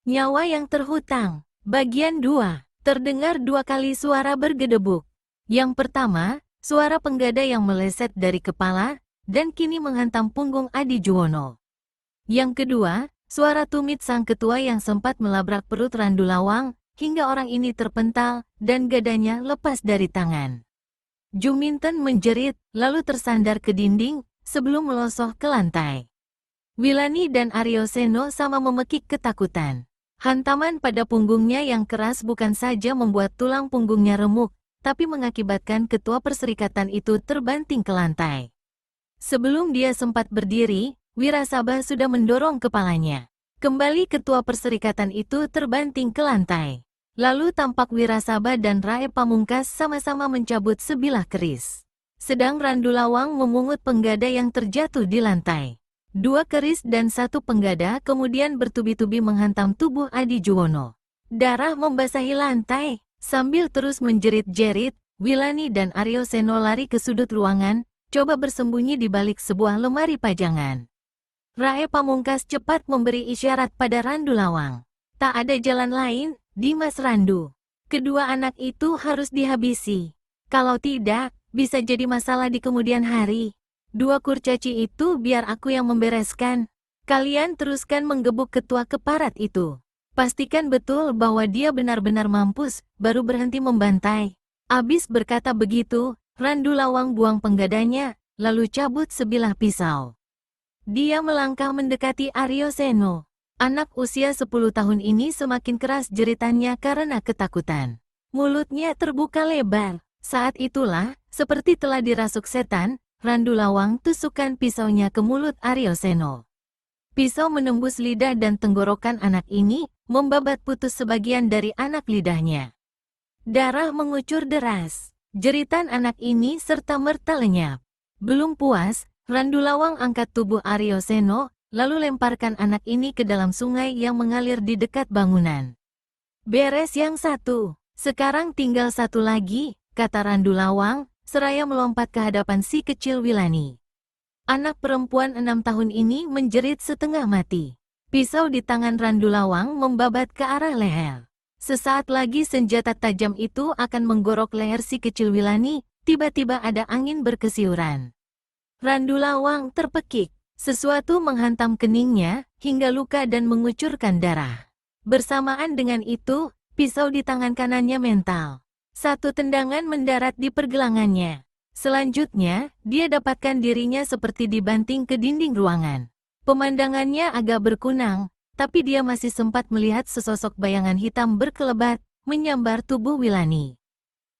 Nyawa yang terhutang. Bagian 2. Terdengar dua kali suara bergedebuk. Yang pertama, suara penggada yang meleset dari kepala, dan kini menghantam punggung Adi Juwono. Yang kedua, suara tumit sang ketua yang sempat melabrak perut Randu Lawang, hingga orang ini terpental, dan gadanya lepas dari tangan. Juminten menjerit, lalu tersandar ke dinding, sebelum melosok ke lantai. Wilani dan Aryo Seno sama memekik ketakutan. Hantaman pada punggungnya yang keras bukan saja membuat tulang punggungnya remuk, tapi mengakibatkan ketua perserikatan itu terbanting ke lantai. Sebelum dia sempat berdiri, Wirasabah sudah mendorong kepalanya. Kembali ketua perserikatan itu terbanting ke lantai. Lalu tampak Wirasabah dan Rae Pamungkas sama-sama mencabut sebilah keris. Sedang Randu Lawang memungut penggada yang terjatuh di lantai. 2 keris dan 1 penggada kemudian bertubi-tubi menghantam tubuh Adi Juwono. Darah membasahi lantai. Sambil terus menjerit-jerit, Wilani dan Aryo Seno lari ke sudut ruangan, coba bersembunyi di balik sebuah lemari pajangan. Rae Pamungkas cepat memberi isyarat pada Randu Lawang. Tak ada jalan lain, Dimas Randu. Kedua anak itu harus dihabisi. Kalau tidak, bisa jadi masalah di kemudian hari. 2 kurcaci itu biar aku yang membereskan. Kalian teruskan menggebuk ketua keparat itu. Pastikan betul bahwa dia benar-benar mampus, baru berhenti membantai. Abis berkata begitu, Randu Lawang buang penggadanya, lalu cabut sebilah pisau. Dia melangkah mendekati Aryo Seno. Anak usia 10 tahun ini semakin keras jeritannya karena ketakutan. Mulutnya terbuka lebar. Saat itulah, seperti telah dirasuk setan, Randu Lawang tusukkan pisaunya ke mulut Aryo Seno. Pisau menembus lidah dan tenggorokan anak ini, membabat putus sebagian dari anak lidahnya. Darah mengucur deras. Jeritan anak ini serta-merta lenyap. Belum puas, Randu Lawang angkat tubuh Aryo Seno, lalu lemparkan anak ini ke dalam sungai yang mengalir di dekat bangunan. Beres yang satu, sekarang tinggal satu lagi, kata Randu Lawang, seraya melompat ke hadapan si kecil Wilani. Anak perempuan 6 tahun ini menjerit setengah mati. Pisau di tangan Randu Lawang membabat ke arah leher. Sesaat lagi senjata tajam itu akan menggorok leher si kecil Wilani, tiba-tiba ada angin berkesiuran. Randu Lawang terpekik. Sesuatu menghantam keningnya, hingga luka dan mengucurkan darah. Bersamaan dengan itu, pisau di tangan kanannya mental. 1 tendangan mendarat di pergelangannya. Selanjutnya, dia dapatkan dirinya seperti dibanting ke dinding ruangan. Pemandangannya agak berkunang, tapi dia masih sempat melihat sesosok bayangan hitam berkelebat, menyambar tubuh Wilani.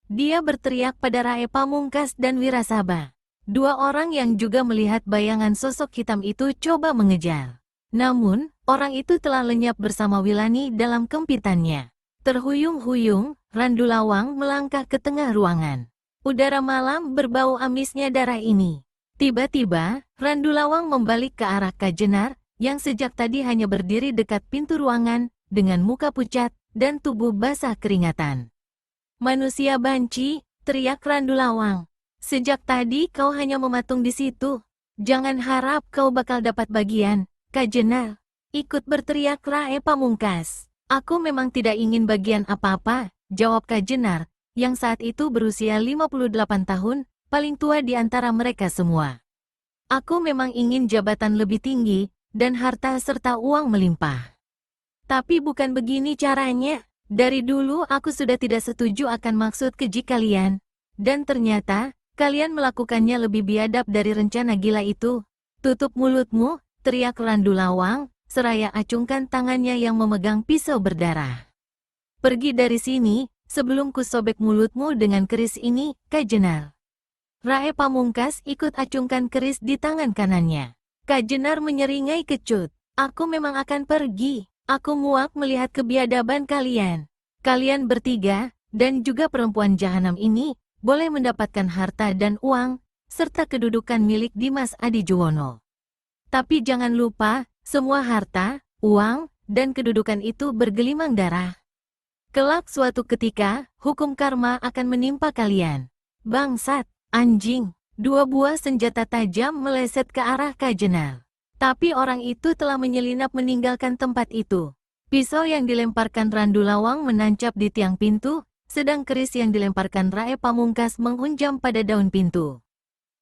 Dia berteriak pada Rae Pamungkas dan Wirasabah. 2 orang yang juga melihat bayangan sosok hitam itu coba mengejar. Namun, orang itu telah lenyap bersama Wilani dalam kempitannya. Terhuyung-huyung, Randu Lawang melangkah ke tengah ruangan. Udara malam berbau amisnya darah ini. Tiba-tiba, Randu Lawang membalik ke arah Kajenar, yang sejak tadi hanya berdiri dekat pintu ruangan, dengan muka pucat, dan tubuh basah keringatan. Manusia banci, teriak Randu Lawang. Sejak tadi kau hanya mematung di situ. Jangan harap kau bakal dapat bagian, Kajenar. Ikut berteriak Rae Pamungkas. Aku memang tidak ingin bagian apa-apa, jawab Kajenar, yang saat itu berusia 58 tahun, paling tua di antara mereka semua. Aku memang ingin jabatan lebih tinggi, dan harta serta uang melimpah. Tapi bukan begini caranya. Dari dulu aku sudah tidak setuju akan maksud keji kalian. Dan ternyata, kalian melakukannya lebih biadab dari rencana gila itu. Tutup mulutmu, teriak Randu Lawang, seraya acungkan tangannya yang memegang pisau berdarah. Pergi dari sini, sebelum ku sobek mulutmu dengan keris ini, Kajenar. Rae Pamungkas ikut acungkan keris di tangan kanannya. Kajenar menyeringai kecut. Aku memang akan pergi. Aku muak melihat kebiadaban kalian. Kalian bertiga, dan juga perempuan jahanam ini, boleh mendapatkan harta dan uang, serta kedudukan milik Dimas Adi Juwono. Tapi jangan lupa, semua harta, uang, dan kedudukan itu bergelimang darah. Kelak suatu ketika, hukum karma akan menimpa kalian. Bangsat, anjing. 2 buah senjata tajam meleset ke arah Kajenar. Tapi orang itu telah menyelinap meninggalkan tempat itu. Pisau yang dilemparkan Randu Lawang menancap di tiang pintu, sedang keris yang dilemparkan Rae Pamungkas menghunjam pada daun pintu.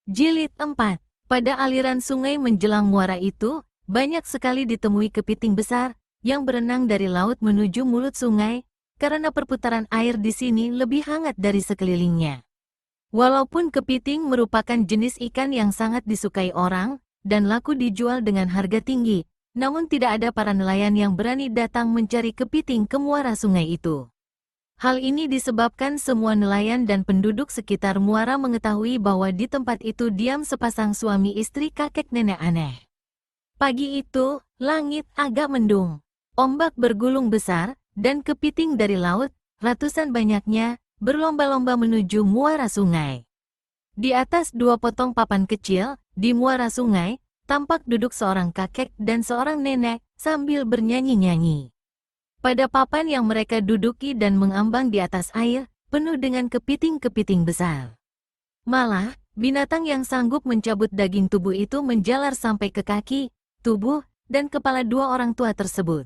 Jilid 4. Pada aliran sungai menjelang muara itu, banyak sekali ditemui kepiting besar, yang berenang dari laut menuju mulut sungai, karena perputaran air di sini lebih hangat dari sekelilingnya. Walaupun kepiting merupakan jenis ikan yang sangat disukai orang, dan laku dijual dengan harga tinggi, namun tidak ada para nelayan yang berani datang mencari kepiting ke muara sungai itu. Hal ini disebabkan semua nelayan dan penduduk sekitar muara mengetahui bahwa di tempat itu diam sepasang suami istri kakek nenek aneh. Pagi itu, langit agak mendung. Ombak bergulung besar, dan kepiting dari laut, ratusan banyaknya, berlomba-lomba menuju muara sungai. Di atas 2 potong papan kecil, di muara sungai, tampak duduk seorang kakek dan seorang nenek, sambil bernyanyi-nyanyi. Pada papan yang mereka duduki dan mengambang di atas air, penuh dengan kepiting-kepiting besar. Malah, binatang yang sanggup mencabut daging tubuh itu menjalar sampai ke kaki, tubuh, dan kepala 2 orang tua tersebut.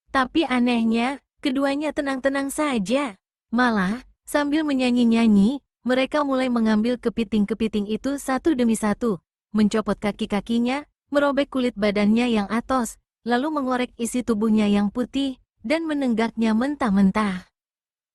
Tapi anehnya, keduanya tenang-tenang saja. Malah, sambil menyanyi-nyanyi, mereka mulai mengambil kepiting-kepiting itu satu demi satu, mencopot kaki-kakinya, merobek kulit badannya yang atos, lalu mengorek isi tubuhnya yang putih, dan menenggaknya mentah-mentah.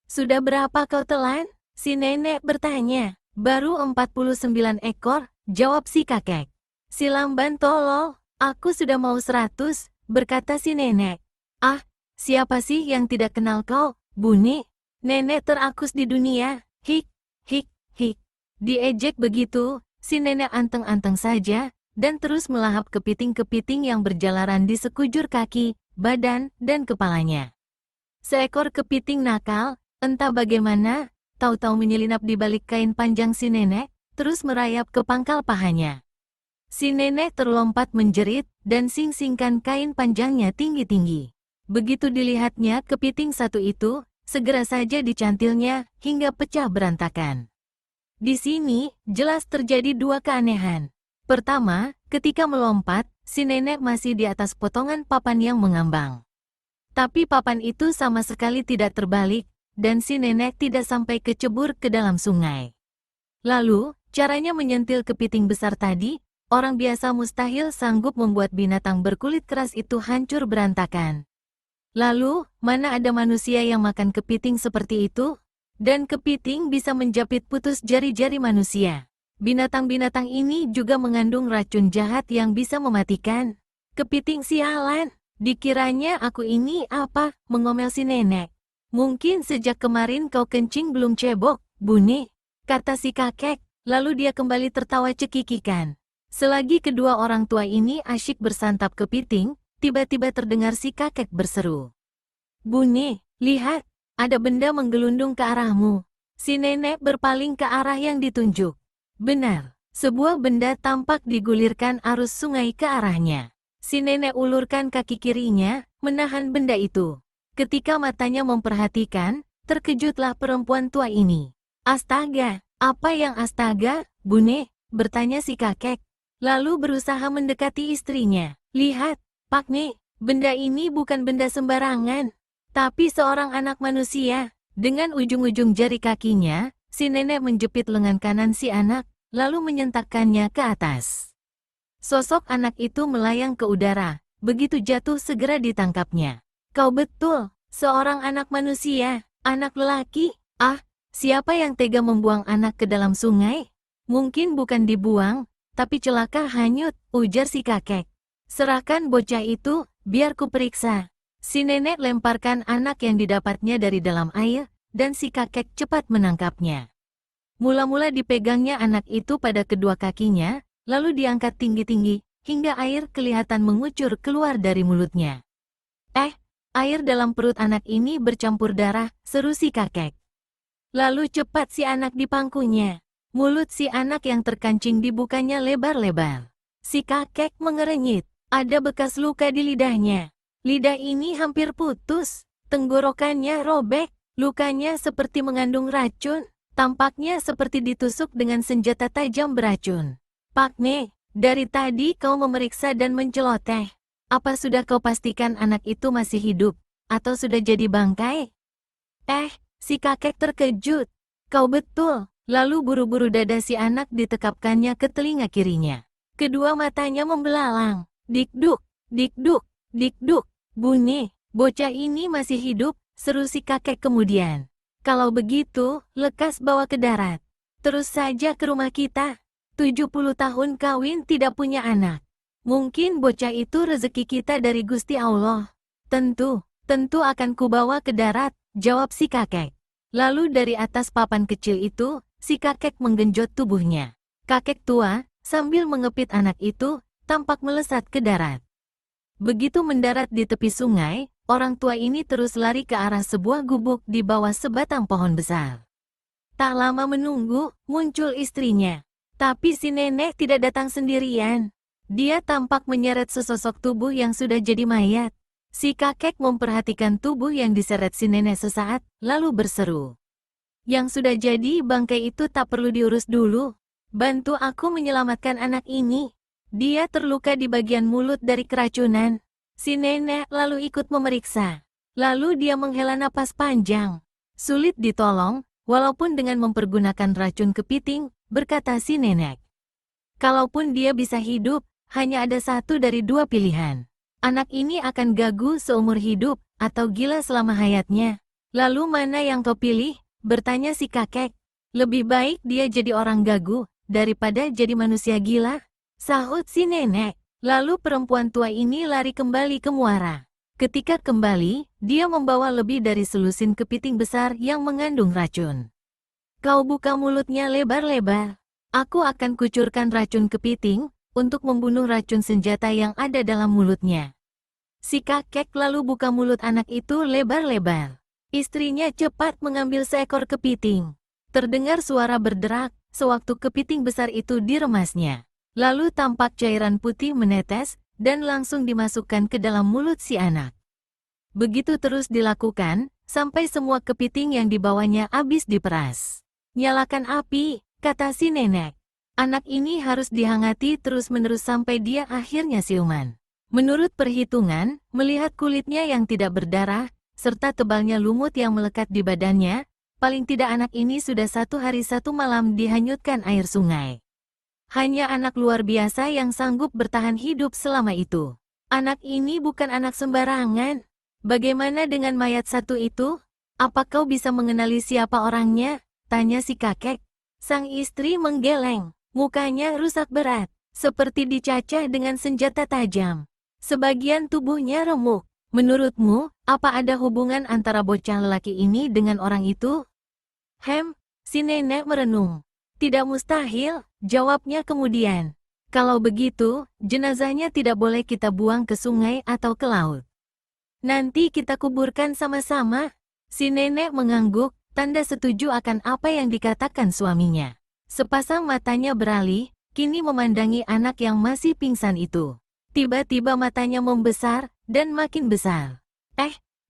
"Sudah berapa kau telan?" si nenek bertanya. "Baru 49 ekor, jawab si kakek. "Si lamban tolol, aku sudah mau 100, berkata si nenek. "Ah, siapa sih yang tidak kenal kau, Buni? Nenek terakus di dunia, hik, hik, hik." Diejek begitu, si nenek anteng-anteng saja, dan terus melahap kepiting-kepiting yang berjalaran di sekujur kaki, badan, dan kepalanya. Seekor kepiting nakal, entah bagaimana, tahu-tahu menyelinap di balik kain panjang si nenek, terus merayap ke pangkal pahanya. Si nenek terlompat menjerit, dan sing-singkan kain panjangnya tinggi-tinggi. Begitu dilihatnya kepiting satu itu, segera saja dicantilnya, hingga pecah berantakan. Di sini, jelas terjadi 2 keanehan. Pertama, ketika melompat, si nenek masih di atas potongan papan yang mengambang. Tapi papan itu sama sekali tidak terbalik, dan si nenek tidak sampai kecebur ke dalam sungai. Lalu, caranya menyentil kepiting besar tadi, orang biasa mustahil sanggup membuat binatang berkulit keras itu hancur berantakan. Lalu, mana ada manusia yang makan kepiting seperti itu? Dan kepiting bisa menjepit putus jari-jari manusia. Binatang-binatang ini juga mengandung racun jahat yang bisa mematikan. "Kepiting sialan, dikiranya aku ini apa?" mengomel si nenek. "Mungkin sejak kemarin kau kencing belum cebok, Buni," kata si kakek, lalu dia kembali tertawa cekikikan. Selagi kedua orang tua ini asyik bersantap kepiting, tiba-tiba terdengar si kakek berseru. "Buni, lihat, ada benda menggelundung ke arahmu." Si nenek berpaling ke arah yang ditunjuk. Benar, sebuah benda tampak digulirkan arus sungai ke arahnya. Si nenek ulurkan kaki kirinya, menahan benda itu. Ketika matanya memperhatikan, terkejutlah perempuan tua ini. "Astaga, apa yang astaga, Bune?" bertanya si kakek. Lalu berusaha mendekati istrinya. "Lihat, Pakne, benda ini bukan benda sembarangan, tapi seorang anak manusia." Dengan ujung-ujung jari kakinya, si nenek menjepit lengan kanan si anak, lalu menyentakkannya ke atas. Sosok anak itu melayang ke udara, begitu jatuh segera ditangkapnya. "Kau betul, seorang anak manusia, anak lelaki. Ah, siapa yang tega membuang anak ke dalam sungai? Mungkin bukan dibuang, tapi celaka hanyut," ujar si kakek. "Serahkan bocah itu, biar ku periksa." Si nenek lemparkan anak yang didapatnya dari dalam air, dan si kakek cepat menangkapnya. Mula-mula dipegangnya anak itu pada kedua kakinya, lalu diangkat tinggi-tinggi, hingga air kelihatan mengucur keluar dari mulutnya. Air dalam perut anak ini bercampur darah," seru si kakek. Lalu cepat si anak dipangkunya. Mulut si anak yang terkancing dibukanya lebar-lebar. Si kakek mengerenyit, ada bekas luka di lidahnya. Lidah ini hampir putus, tenggorokannya robek, lukanya seperti mengandung racun, tampaknya seperti ditusuk dengan senjata tajam beracun. "Pakne, dari tadi kau memeriksa dan menceloteh. Apa sudah kau pastikan anak itu masih hidup?" Atau sudah jadi bangkai? Si kakek terkejut. Kau betul. Lalu buru-buru dada si anak ditekapkannya ke telinga kirinya. Kedua matanya membelalang. Dikduk, dikduk, dikduk. Bunyi, bocah ini masih hidup, seru si kakek kemudian. Kalau begitu, lekas bawa ke darat. Terus saja ke rumah kita. 70 tahun kawin tidak punya anak. Mungkin bocah itu rezeki kita dari Gusti Allah. Tentu akan kubawa ke darat, jawab si kakek. Lalu dari atas papan kecil itu, si kakek menggenjot tubuhnya. Kakek tua, sambil mengepit anak itu, tampak melesat ke darat. Begitu mendarat di tepi sungai, orang tua ini terus lari ke arah sebuah gubuk di bawah sebatang pohon besar. Tak lama menunggu, muncul istrinya. Tapi si nenek tidak datang sendirian. Dia tampak menyeret sesosok tubuh yang sudah jadi mayat. Si kakek memperhatikan tubuh yang diseret si nenek sesaat, lalu berseru. Yang sudah jadi bangkai itu tak perlu diurus dulu. Bantu aku menyelamatkan anak ini. Dia terluka di bagian mulut dari keracunan. Si nenek lalu ikut memeriksa. Lalu dia menghela napas panjang. Sulit ditolong, walaupun dengan mempergunakan racun kepiting, berkata si nenek. Kalaupun dia bisa hidup, hanya ada satu dari dua pilihan. Anak ini akan gagu seumur hidup, atau gila selama hayatnya. Lalu mana yang kau pilih? Bertanya si kakek. Lebih baik dia jadi orang gagu, daripada jadi manusia gila, sahut si nenek. Lalu perempuan tua ini lari kembali ke muara. Ketika kembali, dia membawa lebih dari selusin kepiting besar yang mengandung racun. Kau buka mulutnya lebar-lebar. Aku akan kucurkan racun kepiting, untuk membunuh racun senjata yang ada dalam mulutnya. Si kakek lalu buka mulut anak itu lebar-lebar. Istrinya cepat mengambil seekor kepiting. Terdengar suara berderak, sewaktu kepiting besar itu diremasnya. Lalu tampak cairan putih menetes, dan langsung dimasukkan ke dalam mulut si anak. Begitu terus dilakukan, sampai semua kepiting yang dibawanya habis diperas. Nyalakan api, kata si nenek. Anak ini harus dihangati terus-menerus sampai dia akhirnya siuman. Menurut perhitungan, melihat kulitnya yang tidak berdarah, serta tebalnya lumut yang melekat di badannya, paling tidak anak ini sudah 1 hari 1 malam dihanyutkan air sungai. Hanya anak luar biasa yang sanggup bertahan hidup selama itu. Anak ini bukan anak sembarangan. Bagaimana dengan mayat satu itu? Apa kau bisa mengenali siapa orangnya? Tanya si kakek. Sang istri menggeleng. Mukanya rusak berat, seperti dicacah dengan senjata tajam. Sebagian tubuhnya remuk. Menurutmu, apa ada hubungan antara bocah lelaki ini dengan orang itu? Si nenek merenung. Tidak mustahil, jawabnya kemudian. Kalau begitu, jenazahnya tidak boleh kita buang ke sungai atau ke laut. Nanti kita kuburkan sama-sama. Si nenek mengangguk, tanda setuju akan apa yang dikatakan suaminya. Sepasang matanya beralih, kini memandangi anak yang masih pingsan itu. Tiba-tiba matanya membesar, dan makin besar.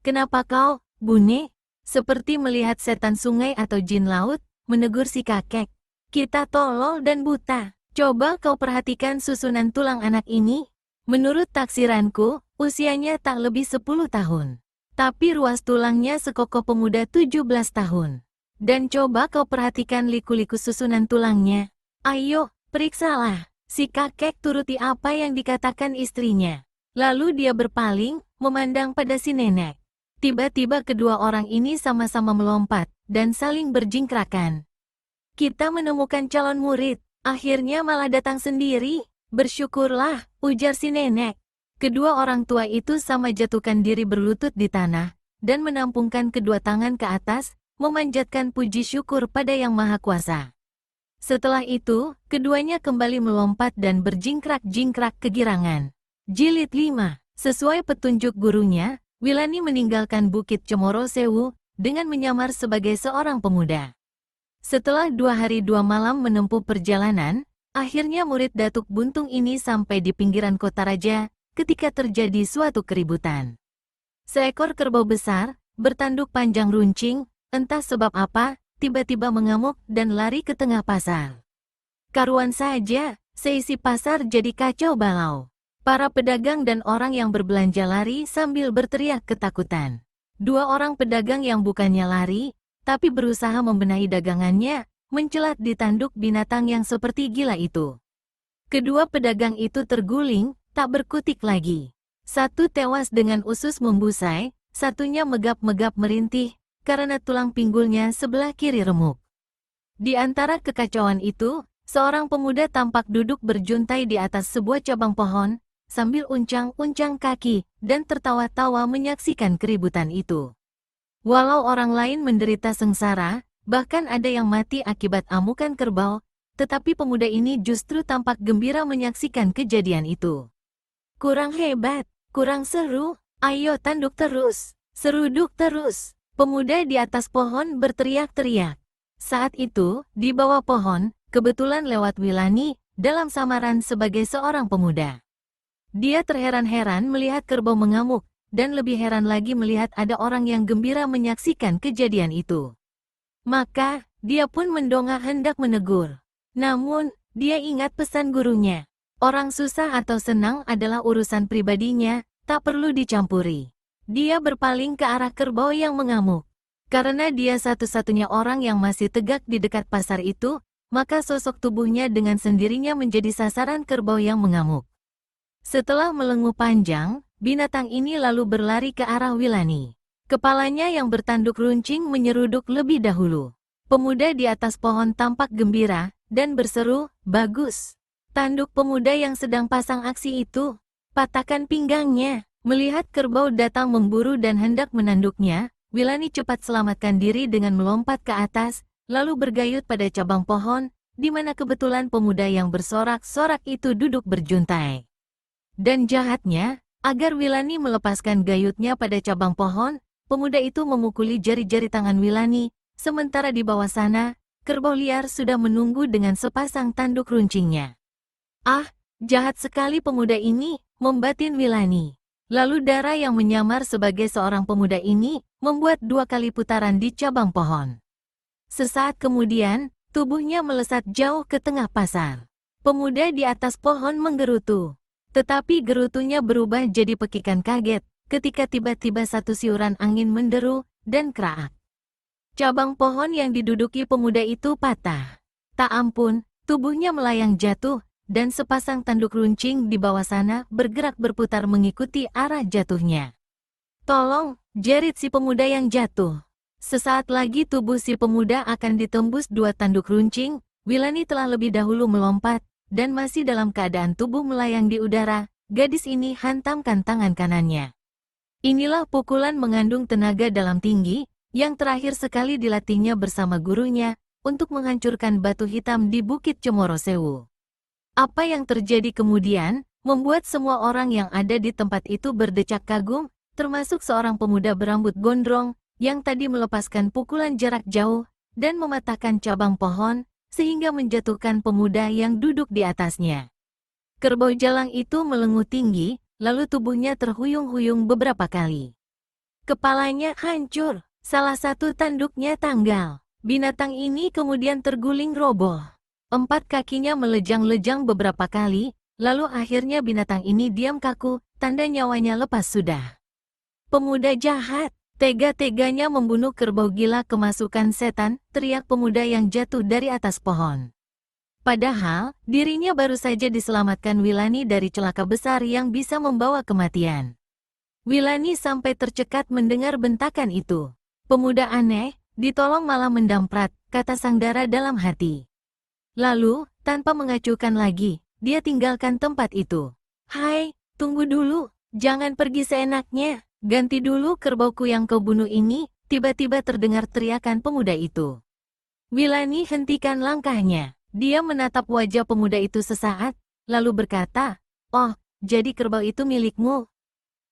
Kenapa kau, Bune? Seperti melihat setan sungai atau jin laut, menegur si kakek. Kita tolol dan buta. Coba kau perhatikan susunan tulang anak ini. Menurut taksiranku, usianya tak lebih 10 tahun. Tapi ruas tulangnya sekokoh pemuda 17 tahun. Dan coba kau perhatikan liku-liku susunan tulangnya. Ayo, periksalah. Si kakek turuti apa yang dikatakan istrinya. Lalu dia berpaling, memandang pada si nenek. Tiba-tiba kedua orang ini sama-sama melompat, dan saling berjingkrakan. Kita menemukan calon murid, akhirnya malah datang sendiri. Bersyukurlah, ujar si nenek. Kedua orang tua itu sama jatuhkan diri berlutut di tanah, dan menampungkan kedua tangan ke atas, memanjatkan puji syukur pada Yang Maha Kuasa. Setelah itu, keduanya kembali melompat dan berjingkrak-jingkrak kegirangan. Jilid 5. Sesuai petunjuk gurunya, Wilani meninggalkan Bukit Cemoro Sewu, dengan menyamar sebagai seorang pemuda. Setelah 2 hari 2 malam menempuh perjalanan, akhirnya murid Datuk Buntung ini sampai di pinggiran kota raja, ketika terjadi suatu keributan. Seekor kerbau besar, bertanduk panjang runcing, entah sebab apa, tiba-tiba mengamuk dan lari ke tengah pasar. Karuan saja, seisi pasar jadi kacau balau. Para pedagang dan orang yang berbelanja lari sambil berteriak ketakutan. Dua orang pedagang yang bukannya lari, tapi berusaha membenahi dagangannya, mencelat di tanduk binatang yang seperti gila itu. Kedua pedagang itu terguling, tak berkutik lagi. Satu tewas dengan usus membusai, satunya megap-megap merintih, karena tulang pinggulnya sebelah kiri remuk. Di antara kekacauan itu, seorang pemuda tampak duduk berjuntai di atas sebuah cabang pohon, sambil uncang-uncang kaki, dan tertawa-tawa menyaksikan keributan itu. Walau orang lain menderita sengsara, bahkan ada yang mati akibat amukan kerbau, tetapi pemuda ini justru tampak gembira menyaksikan kejadian itu. Kurang hebat, kurang seru, ayo tanduk terus, seruduk terus. Pemuda di atas pohon berteriak-teriak. Saat itu, di bawah pohon, kebetulan lewat Wilani, dalam samaran sebagai seorang pemuda. Dia terheran-heran melihat kerbau mengamuk, dan lebih heran lagi melihat ada orang yang gembira menyaksikan kejadian itu. Maka, dia pun mendongak hendak menegur. Namun, dia ingat pesan gurunya. Orang susah atau senang adalah urusan pribadinya, tak perlu dicampuri. Dia berpaling ke arah kerbau yang mengamuk. Karena dia satu-satunya orang yang masih tegak di dekat pasar itu, maka sosok tubuhnya dengan sendirinya menjadi sasaran kerbau yang mengamuk. Setelah melenguh panjang, binatang ini lalu berlari ke arah Wilani. Kepalanya yang bertanduk runcing menyeruduk lebih dahulu. Pemuda di atas pohon tampak gembira, dan berseru, "Bagus!" Tanduk pemuda yang sedang pasang aksi itu, patahkan pinggangnya. Melihat kerbau datang memburu dan hendak menanduknya, Wilani cepat selamatkan diri dengan melompat ke atas, lalu bergayut pada cabang pohon, di mana kebetulan pemuda yang bersorak-sorak itu duduk berjuntai. Dan jahatnya, agar Wilani melepaskan gayutnya pada cabang pohon, pemuda itu memukuli jari-jari tangan Wilani, sementara di bawah sana, kerbau liar sudah menunggu dengan sepasang tanduk runcingnya. Ah, jahat sekali pemuda ini, membatin Wilani. Lalu darah yang menyamar sebagai seorang pemuda ini, membuat 2 kali putaran di cabang pohon. Sesaat kemudian, tubuhnya melesat jauh ke tengah pasar. Pemuda di atas pohon menggerutu. Tetapi gerutunya berubah jadi pekikan kaget, ketika tiba-tiba satu siuran angin menderu, dan kraak. Cabang pohon yang diduduki pemuda itu patah. Tak ampun, tubuhnya melayang jatuh, dan sepasang tanduk runcing di bawah sana bergerak berputar mengikuti arah jatuhnya. "Tolong!" jerit si pemuda yang jatuh. Sesaat lagi tubuh si pemuda akan ditembus 2 tanduk runcing. Wilani telah lebih dahulu melompat, dan masih dalam keadaan tubuh melayang di udara, gadis ini hantamkan tangan kanannya. Inilah pukulan mengandung tenaga dalam tinggi, yang terakhir sekali dilatihnya bersama gurunya, untuk menghancurkan batu hitam di Bukit Cemoro Sewu. Apa yang terjadi kemudian, membuat semua orang yang ada di tempat itu berdecak kagum, termasuk seorang pemuda berambut gondrong, yang tadi melepaskan pukulan jarak jauh, dan mematahkan cabang pohon, sehingga menjatuhkan pemuda yang duduk di atasnya. Kerbau jalang itu melenguh tinggi, lalu tubuhnya terhuyung-huyung beberapa kali. Kepalanya hancur, salah satu tanduknya tanggal. Binatang ini kemudian terguling roboh. 4 kakinya melejang-lejang beberapa kali, lalu akhirnya binatang ini diam kaku, tanda nyawanya lepas sudah. "Pemuda jahat, tega-teganya membunuh kerbau gila kemasukan setan," teriak pemuda yang jatuh dari atas pohon. Padahal, dirinya baru saja diselamatkan Wilani dari celaka besar yang bisa membawa kematian. Wilani sampai tercekat mendengar bentakan itu. "Pemuda aneh, ditolong malah mendamprat," kata sang dara dalam hati. Lalu, tanpa mengacuhkan lagi, dia tinggalkan tempat itu. "Hai, tunggu dulu, jangan pergi seenaknya, ganti dulu kerbauku yang kau bunuh ini," tiba-tiba terdengar teriakan pemuda itu. Wilani hentikan langkahnya. Dia menatap wajah pemuda itu sesaat, lalu berkata, "Oh, jadi kerbau itu milikmu?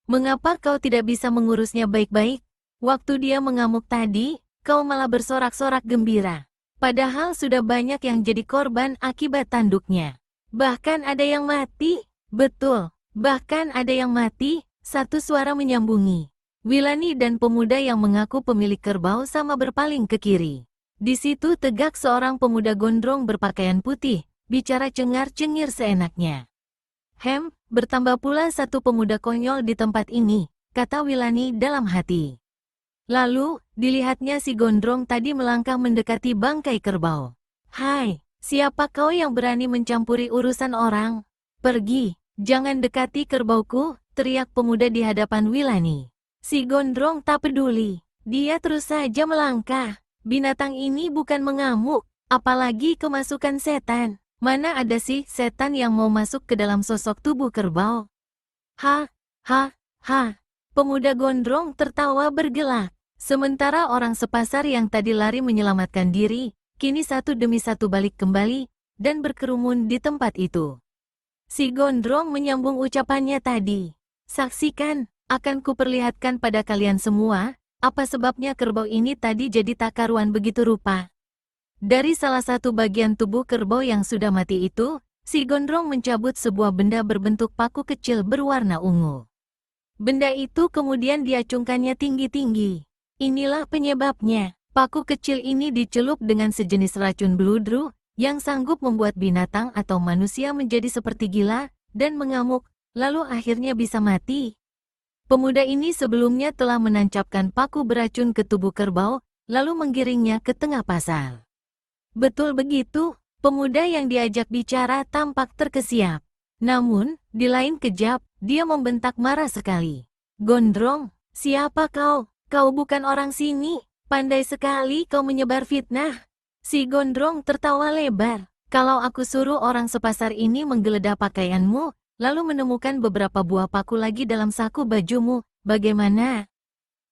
Mengapa kau tidak bisa mengurusnya baik-baik? Waktu dia mengamuk tadi, kau malah bersorak-sorak gembira. Padahal sudah banyak yang jadi korban akibat tanduknya. Bahkan ada yang mati." "Betul, bahkan ada yang mati," satu suara menyambungi. Wilani dan pemuda yang mengaku pemilik kerbau sama berpaling ke kiri. Di situ tegak seorang pemuda gondrong berpakaian putih, bicara cengar-cengir seenaknya. Bertambah pula satu pemuda konyol di tempat ini," kata Wilani dalam hati. Lalu, dilihatnya si gondrong tadi melangkah mendekati bangkai kerbau. "Hai, siapa kau yang berani mencampuri urusan orang? Pergi, jangan dekati kerbauku," teriak pemuda di hadapan Wilani. Si gondrong tak peduli. Dia terus saja melangkah. Binatang ini bukan mengamuk, apalagi kemasukan setan. Mana ada sih setan yang mau masuk ke dalam sosok tubuh kerbau? Ha, ha, ha. Pemuda gondrong tertawa bergelak. Sementara orang sepasar yang tadi lari menyelamatkan diri, kini satu demi satu balik kembali, dan berkerumun di tempat itu. Si gondrong menyambung ucapannya tadi. "Saksikan, akan kuperlihatkan pada kalian semua, apa sebabnya kerbau ini tadi jadi tak karuan begitu rupa." Dari salah satu bagian tubuh kerbau yang sudah mati itu, si gondrong mencabut sebuah benda berbentuk paku kecil berwarna ungu. Benda itu kemudian diacungkannya tinggi-tinggi. Inilah penyebabnya. Paku kecil ini dicelup dengan sejenis racun bludru, yang sanggup membuat binatang atau manusia menjadi seperti gila, dan mengamuk, lalu akhirnya bisa mati. Pemuda ini sebelumnya telah menancapkan paku beracun ke tubuh kerbau, lalu menggiringnya ke tengah pasar. Betul begitu, pemuda yang diajak bicara tampak terkesiap. Namun, di lain kejap, dia membentak marah sekali. "Gondrong, siapa kau? Kau bukan orang sini. Pandai sekali kau menyebar fitnah." Si gondrong tertawa lebar. "Kalau aku suruh orang sepasar ini menggeledah pakaianmu, lalu menemukan beberapa buah paku lagi dalam saku bajumu, bagaimana?"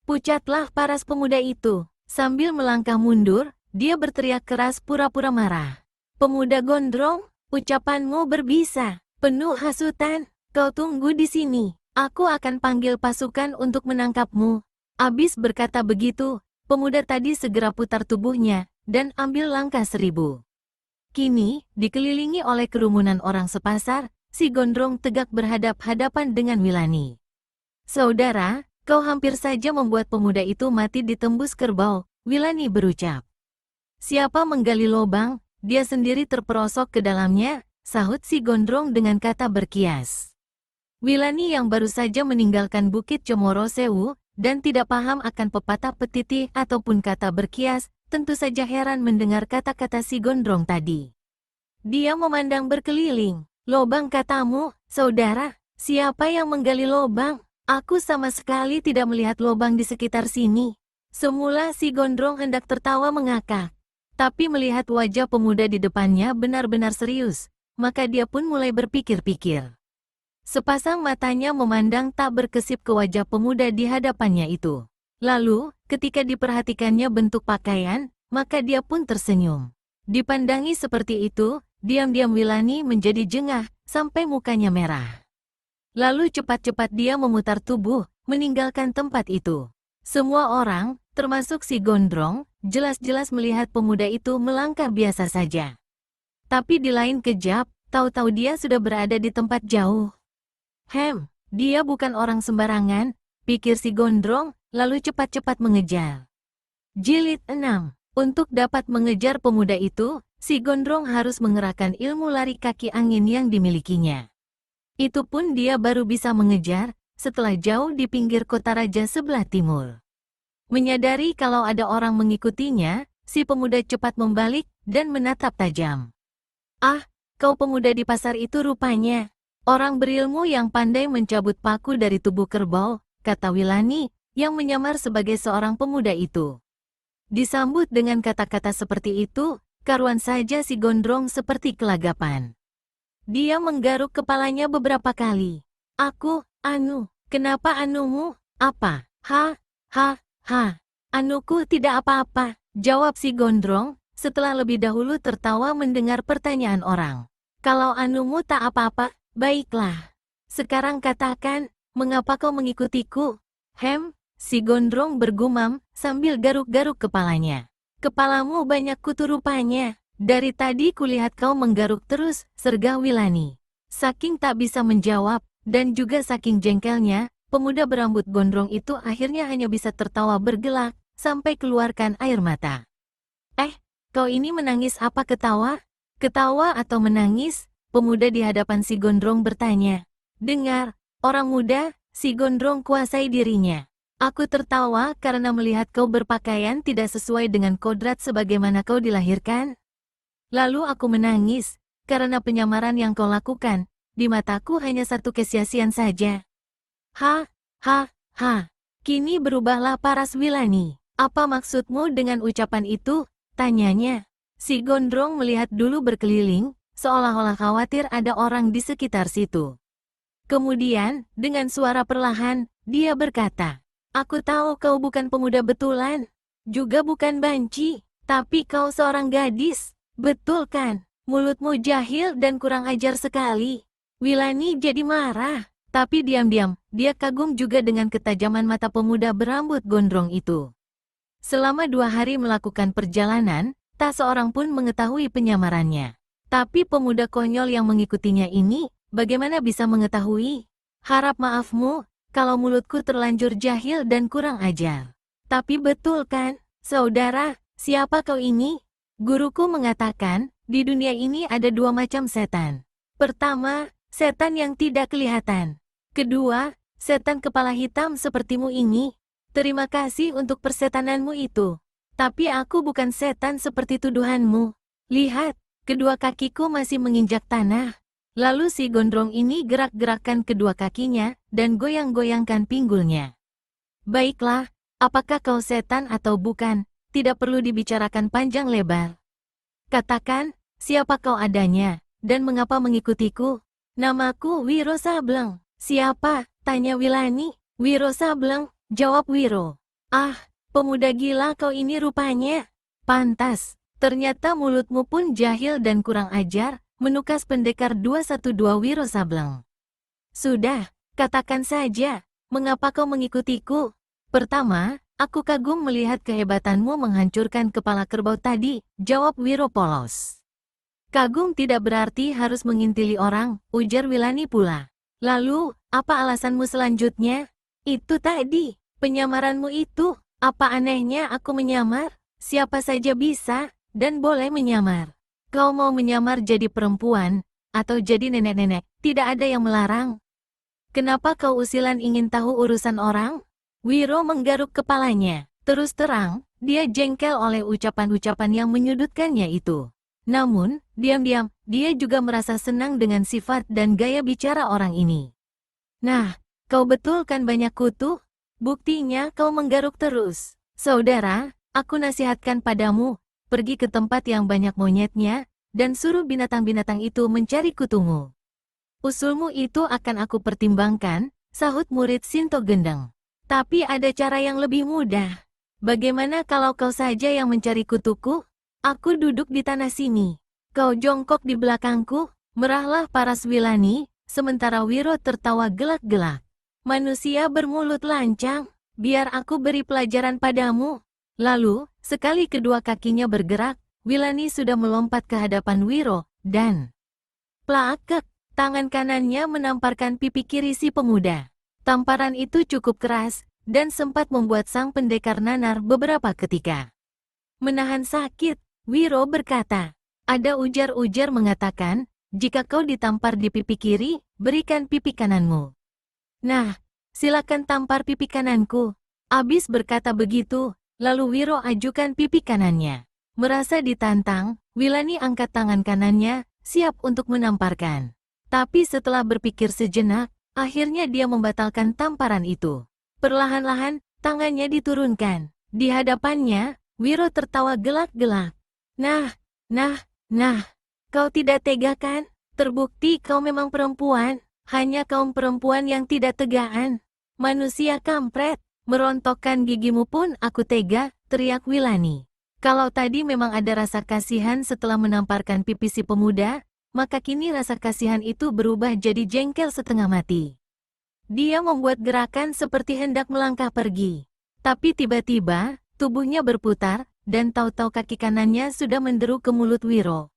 Pucatlah paras pemuda itu. Sambil melangkah mundur, dia berteriak keras pura-pura marah. "Pemuda gondrong, ucapanmu berbisa, penuh hasutan. Kau tunggu di sini. Aku akan panggil pasukan untuk menangkapmu." Abis berkata begitu, pemuda tadi segera putar tubuhnya, dan ambil langkah 1000. Kini, dikelilingi oleh kerumunan orang sepasar, si gondrong tegak berhadap-hadapan dengan Wilani. "Saudara, kau hampir saja membuat pemuda itu mati ditembus kerbau," Wilani berucap. "Siapa menggali lubang, dia sendiri terperosok ke dalamnya," sahut si gondrong dengan kata berkias. Wilani yang baru saja meninggalkan Bukit Cemoro Sewu, dan tidak paham akan pepatah petitih ataupun kata berkias, tentu saja heran mendengar kata-kata si gondrong tadi. Dia memandang berkeliling. "Lobang katamu, saudara? Siapa yang menggali lobang? Aku sama sekali tidak melihat lobang di sekitar sini." Semula si gondrong hendak tertawa mengakak. Tapi melihat wajah pemuda di depannya benar-benar serius, maka dia pun mulai berpikir-pikir. Sepasang matanya memandang tak berkesip ke wajah pemuda di hadapannya itu. Lalu, ketika diperhatikannya bentuk pakaian, maka dia pun tersenyum. Dipandangi seperti itu, diam-diam Wilani menjadi jengah, sampai mukanya merah. Lalu cepat-cepat dia memutar tubuh, meninggalkan tempat itu. Semua orang, termasuk si gondrong, jelas-jelas melihat pemuda itu melangkah biasa saja. Tapi di lain kejap, tahu-tahu dia sudah berada di tempat jauh. Dia bukan orang sembarangan, pikir si gondrong, lalu cepat-cepat mengejar. Jilid 6. Untuk dapat mengejar pemuda itu, si gondrong harus mengerahkan ilmu lari kaki angin yang dimilikinya. Itu pun dia baru bisa mengejar, setelah jauh di pinggir kota raja sebelah timur. Menyadari kalau ada orang mengikutinya, si pemuda cepat membalik, dan menatap tajam. "Ah, kau pemuda di pasar itu rupanya. Orang berilmu yang pandai mencabut paku dari tubuh kerbau," kata Wilani, yang menyamar sebagai seorang pemuda itu. Disambut dengan kata-kata seperti itu, karuan saja si gondrong seperti kelagapan. Dia menggaruk kepalanya beberapa kali. Kenapa anumu? Apa? Anuku tidak apa-apa," jawab si gondrong, setelah lebih dahulu tertawa mendengar pertanyaan orang. "Kalau anumu tak apa-apa, baiklah. Sekarang katakan, mengapa kau mengikutiku?" Si gondrong bergumam, sambil garuk-garuk kepalanya. "Kepalamu banyak kutu rupanya. Dari tadi kulihat kau menggaruk terus," sergah Wilani. Saking tak bisa menjawab, dan juga saking jengkelnya, pemuda berambut gondrong itu akhirnya hanya bisa tertawa bergelak, sampai keluarkan air mata. Kau ini menangis apa ketawa? Ketawa atau menangis?" Pemuda di hadapan si gondrong bertanya. "Dengar, orang muda," si gondrong kuasai dirinya. Aku tertawa karena melihat kau berpakaian tidak sesuai dengan kodrat sebagaimana kau dilahirkan. Lalu aku menangis, karena penyamaran yang kau lakukan, di mataku hanya satu kesia-siaan saja. Ha, ha, ha. Kini berubahlah paras Wilani. Apa maksudmu dengan ucapan itu? Tanyanya. Si gondrong melihat dulu berkeliling, seolah-olah khawatir ada orang di sekitar situ. Kemudian, dengan suara perlahan, dia berkata, "Aku tahu kau bukan pemuda betulan, juga bukan banci, tapi kau seorang gadis, betul kan? Mulutmu jahil dan kurang ajar sekali." Wilani jadi marah, tapi diam-diam, dia kagum juga dengan ketajaman mata pemuda berambut gondrong itu. Selama 2 hari melakukan perjalanan, tak seorang pun mengetahui penyamarannya. Tapi pemuda konyol yang mengikutinya ini, bagaimana bisa mengetahui? Harap maafmu, kalau mulutku terlanjur jahil dan kurang ajar. Tapi betul kan, saudara, siapa kau ini? Guruku mengatakan, di dunia ini ada 2 macam setan. Pertama, setan yang tidak kelihatan. Kedua, setan kepala hitam sepertimu ini. Terima kasih untuk persetananmu itu. Tapi aku bukan setan seperti tuduhanmu. Lihat, kedua kakiku masih menginjak tanah. Lalu si gondrong ini gerak-gerakkan kedua kakinya dan goyang-goyangkan pinggulnya. Baiklah, apakah kau setan atau bukan, tidak perlu dibicarakan panjang lebar. Katakan, siapa kau adanya, dan mengapa mengikutiku? Namaku Wiro Sableng. Siapa? Tanya Wilani. Wiro Sableng, jawab Wiro. Ah, pemuda gila kau ini rupanya. Pantas, ternyata mulutmu pun jahil dan kurang ajar, menukas pendekar 212 Wiro Sableng. Sudah, katakan saja, mengapa kau mengikutiku? Pertama, aku kagum melihat kehebatanmu menghancurkan kepala kerbau tadi, jawab Wiro polos. Kagum tidak berarti harus mengintili orang, ujar Wilani pula. Lalu, apa alasanmu selanjutnya? Itu tadi, penyamaranmu itu. Apa anehnya aku menyamar? Siapa saja bisa, dan boleh menyamar. Kau mau menyamar jadi perempuan, atau jadi nenek-nenek, tidak ada yang melarang. Kenapa kau usilan ingin tahu urusan orang? Wiro menggaruk kepalanya. Terus terang, dia jengkel oleh ucapan-ucapan yang menyudutkannya itu. Namun, diam-diam, dia juga merasa senang dengan sifat dan gaya bicara orang ini. Nah, kau betul kan banyak kutu? Buktinya kau menggaruk terus. Saudara, aku nasihatkan padamu, pergi ke tempat yang banyak monyetnya, dan suruh binatang-binatang itu mencari kutumu. Usulmu itu akan aku pertimbangkan, sahut murid Sinto Gendeng. Tapi ada cara yang lebih mudah. Bagaimana kalau kau saja yang mencari kutuku? Aku duduk di tanah sini. Kau jongkok di belakangku, merahlah paras Wilani, sementara Wiro tertawa gelak-gelak. Manusia bermulut lancang, biar aku beri pelajaran padamu. Lalu, sekali kedua kakinya bergerak, Wilani sudah melompat ke hadapan Wiro, dan plakek, tangan kanannya menamparkan pipi kiri si pemuda. Tamparan itu cukup keras, dan sempat membuat sang pendekar nanar beberapa ketika. Menahan sakit, Wiro berkata. Ada ujar-ujar mengatakan, jika kau ditampar di pipi kiri, berikan pipi kananmu. Nah, silakan tampar pipi kananku. Abis berkata begitu, lalu Wiro ajukan pipi kanannya. Merasa ditantang, Wilani angkat tangan kanannya, siap untuk menamparkan. Tapi setelah berpikir sejenak, akhirnya dia membatalkan tamparan itu. Perlahan-lahan, tangannya diturunkan. Di hadapannya, Wiro tertawa gelak-gelak. Nah, kau tidak tega kan? Terbukti kau memang perempuan. Hanya kaum perempuan yang tidak tegaan. Manusia kampret, merontokkan gigimu pun aku tega, teriak Wilani. Kalau tadi memang ada rasa kasihan setelah menamparkan pipi si pemuda, maka kini rasa kasihan itu berubah jadi jengkel setengah mati. Dia membuat gerakan seperti hendak melangkah pergi. Tapi tiba-tiba, tubuhnya berputar, dan tahu-tahu kaki kanannya sudah menderu ke mulut Wiro.